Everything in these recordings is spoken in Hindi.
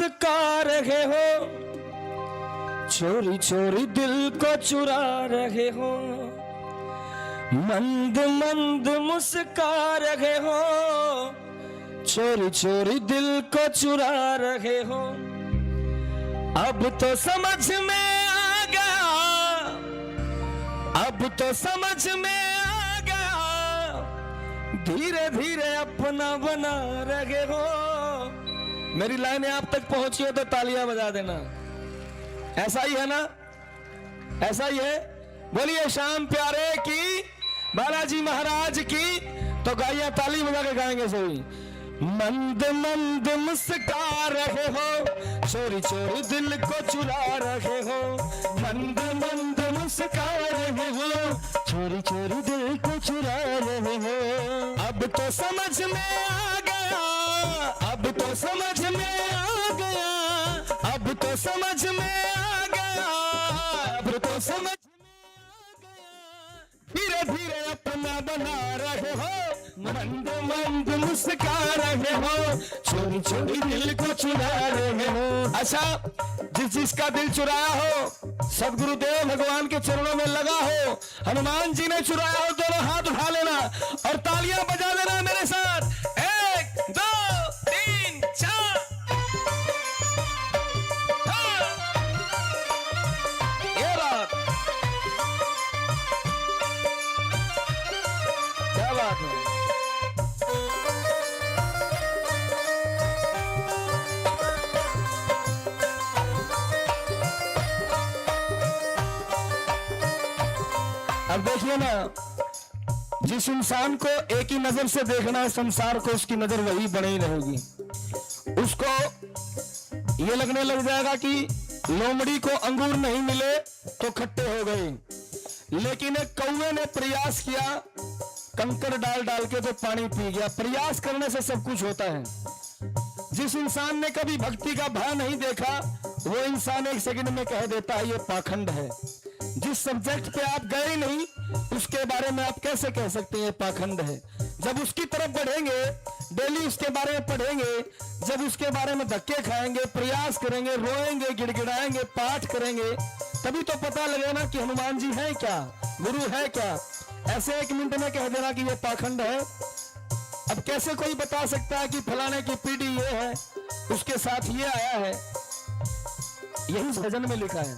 मुस्का रहे हो, चोरी चोरी दिल को चुरा रहे हो, मंद मंद मुस्का रहे हो, चोरी चोरी दिल को चुरा रहे हो। अब तो समझ में आ गया, अब तो समझ में आ गया, धीरे धीरे अपना बना रहे हो। मेरी लाइनें आप तक पहुंची हो तो तालियां बजा देना। ऐसा ही है ना, ऐसा ही है। बोलिए शाम प्यारे की, बालाजी महाराज की। तो गाइए, ताली बजा के गाएंगे सभी। मंद मंद मुस्का रहे हो, चोरी चोरी दिल को चुरा रहे हो, मंद मंद मुस्का रहे हो, चोरी चोरी दिल को चुरा रहे हो। अब तो समझ में आ गया, अब तो समझ में आ गया, अब तो समझ में आ गया, अब तो समझ में आ गया, धीरे धीरे अपना बना रहे हो, मंद मंद मुस्का रहे हो, चोरी चोरी दिल को चुरा रहे हो। अच्छा, जिस जिसका दिल चुराया हो, सदगुरुदेव भगवान के चरणों में लगा हो, हनुमान जी ने चुराया हो, दोनों हाथ उठा लेना और तालियां बजा देना मेरे साथ। 1 2 3 4। ये बात, क्या बात है। अब देखिए ना, जिस इंसान को एक ही नजर से देखना है संसार को, उसकी नजर वही बनी रहेगी। उसको ये लगने लग जाएगा कि लोमड़ी को अंगूर नहीं मिले तो खट्टे हो गए, लेकिन एक कौवे ने प्रयास किया, कंकर डाल डाल के तो पानी पी गया। प्रयास करने से सब कुछ होता है। जिस इंसान ने कभी भक्ति का भाव नहीं देखा, वो इंसान एक सेकंड में कह देता है ये पाखंड है। जिस सब्जेक्ट पे आप गए नहीं, उसके बारे में आप कैसे कह सकते हैं पाखंड है। जब उसकी तरफ बढ़ेंगे, डेली उसके बारे में पढ़ेंगे, जब उसके बारे में धक्के खाएंगे, प्रयास करेंगे, रोएंगे, गिड़गिड़ाएंगे, पाठ करेंगे, तभी तो पता लगेगा ना कि हनुमान जी है क्या, गुरु है क्या। ऐसे 1 मिनट में कह देना कि ये पाखंड है। अब कैसे कोई बता सकता है कि फलाने की पीढ़ी ये है, उसके साथ ये आया है। यही भजन में लिखा है।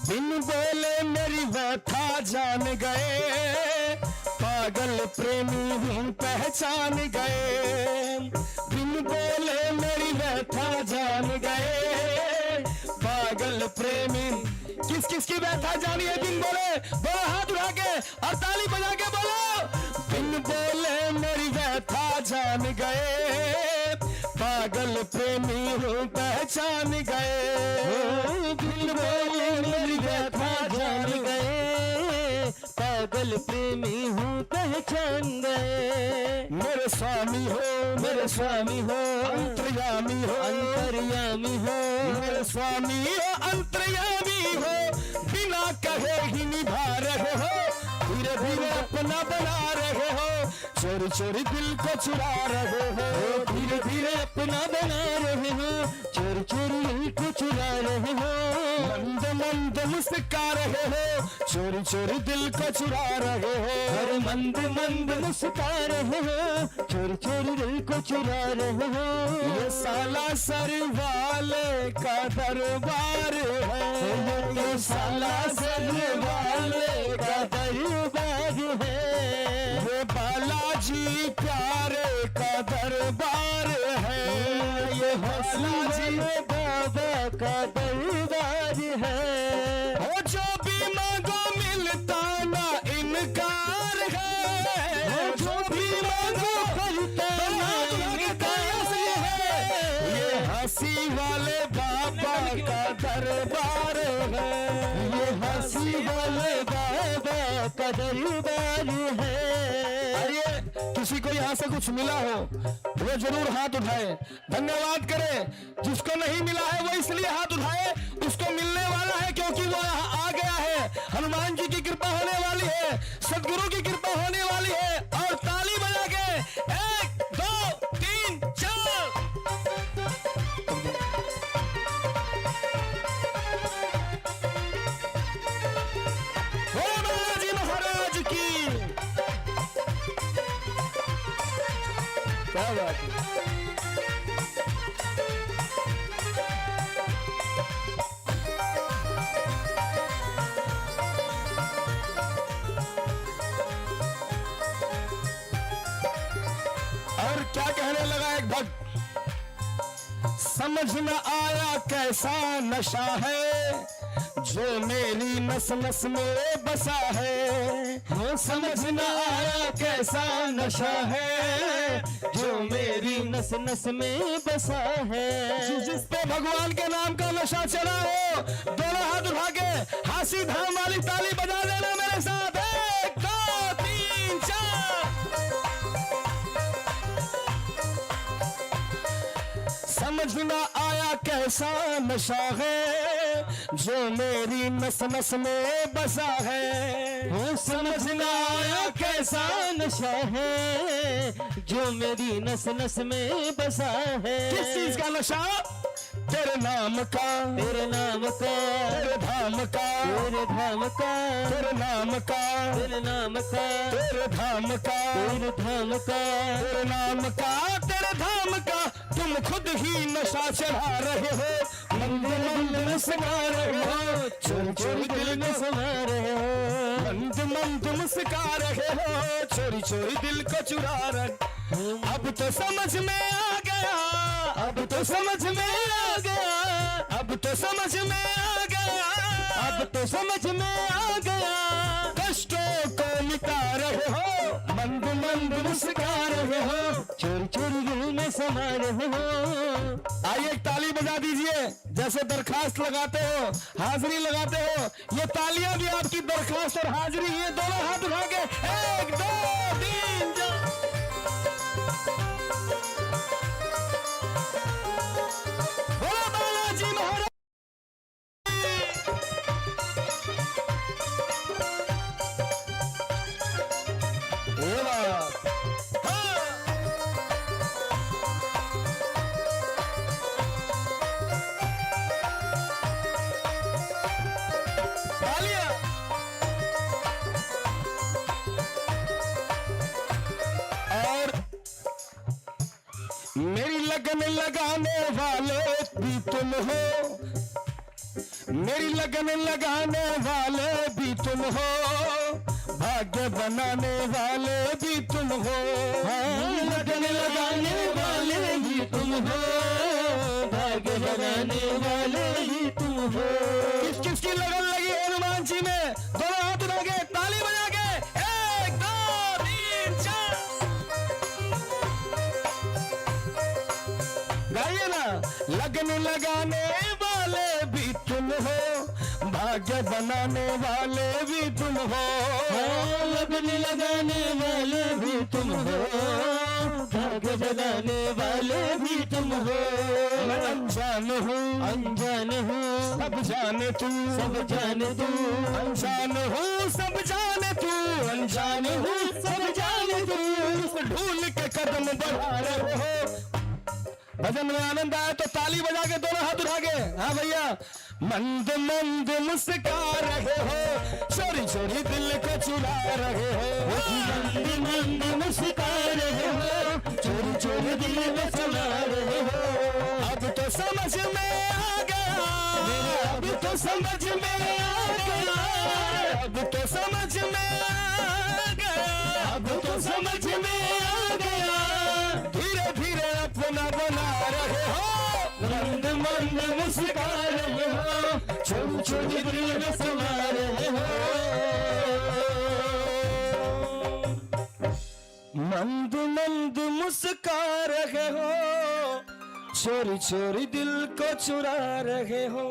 बिन बोले मेरी व्यथा जान गए, पागल प्रेमी हूँ पहचान गए। बिन बोले मेरी व्यथा जान गए, पागल प्रेमी। किस किस की व्यथा जानी है बिन बोले? दो हाथ उठा के और ताली बजा के बोलो। बिन बोले मेरी व्यथा जान गए, पागल प्रेमी हूँ पहचान गए। बिन बोले मेरी व्यथा जान गए, पागल प्रेमी हूँ पहचान गए। मेरे स्वामी हो, मेरे स्वामी हो, अंतर्यामी हो, अंतर्यामी हो, मेरे स्वामी हो, अंतर्यामी हो, बिना कहे ही निभा रहे हो, धीरे धीरे अपना बना रहे हो, चोरी चोरी दिल को चुरा रहे हो, धीरे धीरे अपना बना रहे हो, चोरी चोरी दिल को चुरा रहे हो, मंद मंद मुस्का रहे हो, चोरी चोरी दिल को चुरा रहे हो, अरे मंद मंद मुस्का रहे हो, चोरी चोरी दिल को चुरा रहे हो। ये साला सर वाले का दरबार है, ये साला सर वाले का दरबार है, ये बालाजी प्यारे का दरबार है, ये बालाजी बाबा का दरबार है। हो जो भी मांगो मिलता ना इनकार है, हो जो भी मांगो करता ना इनकार है, ये हंसी वाले बाबा का दरबार है, ये हंसी वाले बाबा का दरबार है। किसी को यहाँ से कुछ मिला हो वो जरूर हाथ उठाए, धन्यवाद करे। जिसको नहीं मिला है वो इसलिए हाथ उठाए, उसको मिलने वाला है क्योंकि वो यहाँ आ गया है। हनुमान जी की कृपा होने वाली है, सदगुरु की कृपा होने वाली है। और ताली बजा के 1 2 3 4। और क्या कहने लगा एक भक्त, समझ न आया कैसा नशा है जो मेरी नस नस में बसा है। वो समझ न आया कैसा नशा है जो मेरी नस नस में बसा है। जिस पे भगवान के नाम का नशा चढ़ा हो, दोनों हाथ उठा के हासी धाम वाली ताली बजा देना मेरे साथ। 1 2 3 4। समझ न आया कैसा नशा है जो मेरी नस नस में बसा है। वो समझ न आया कैसा नशा है जो मेरी नस नस में बसा है। किस चीज का नशा? तेरे नाम का, तेरे नाम का, तेरे धाम का, तेरे धाम का, तेरे नाम का, तेरे नाम का, तेरे धाम का, तेरे धाम का, तेरे नाम का, तेरे धाम का। तुम खुद ही नशा चढ़ा रहे हो, मंद मंद मुस्कुरा रहे हो, चोरी चोरी दिल में समा रहे हो। मंद मंद मुस्कुरा रहे हो, चोरी चोरी दिल को चुरा रहे। अब तो समझ में आ गया, अब तो समझ में आ गया, अब तो समझ में आ गया, अब तो समझ में आ गया। कष्टों को मिटा रहे हो, मंद मंद मुस्कुरा रहे हो, चोरी चोरी दिल में समा रहे हो। आइए एक ताली बजा दीजिए, जैसे दरखास्त लगाते हो, हाजिरी लगाते हो, ये तालियां भी आपकी दरखास्त और हाजिरी। ये दोनों हाथ उठा के 1 2 3 4। बालाजी महाराज मेरी लगन लगाने वाले भी तुम हो, मेरी लगन लगाने वाले भी तुम हो, भाग्य बनाने वाले भी तुम हो। लगन लगाने वाले भी तुम हो, भाग्य बनाने वाले भी तुम हो। किस किस की लगन लगी हनुमान जी में? दोनों हाथ उठा के ताली बजा के 1 2 3 4 गाइए ना। लगन लगाने वाले भी तुम हो, भाग्य बनाने वाले भी तुम हो। लगन लगाने वाले भी तुम हो, भाग्य बनाने वाले भी तुम हो। मैं अनजान हूँ, अनजान हूँ, सब जाने तू, सब जाने तू। अनजान हूँ सब जाने तू, अनजान हूँ सब जाने तू। ढूंढ के कदम बढ़ा रहे हो। भजन में आनंद आया तो ताली बजा के दोनों हाथ उठा के। हाँ भैया। मंद मंद मुस्कुरा रहे हो, चोरी चोरी दिल को चुरा रहे हो। मंद मंद मुस्कुरा रहे हो, चोरी चोरी दिल में समा रहे हो। अब तो समझ में आ गया, अब तो समझ में आ गया, अब तो समझ में आ गया, अब तो समझ में आ गया। धीरे धीरे अपना बना रहे हो, मंद मंद मुस्कुरा रहे हो, छोटी छोटी दिल में समा रहे हो। मंद मंद मुस्कुरा रहे हो, चोरी चोरी दिल को चुरा रहे हो।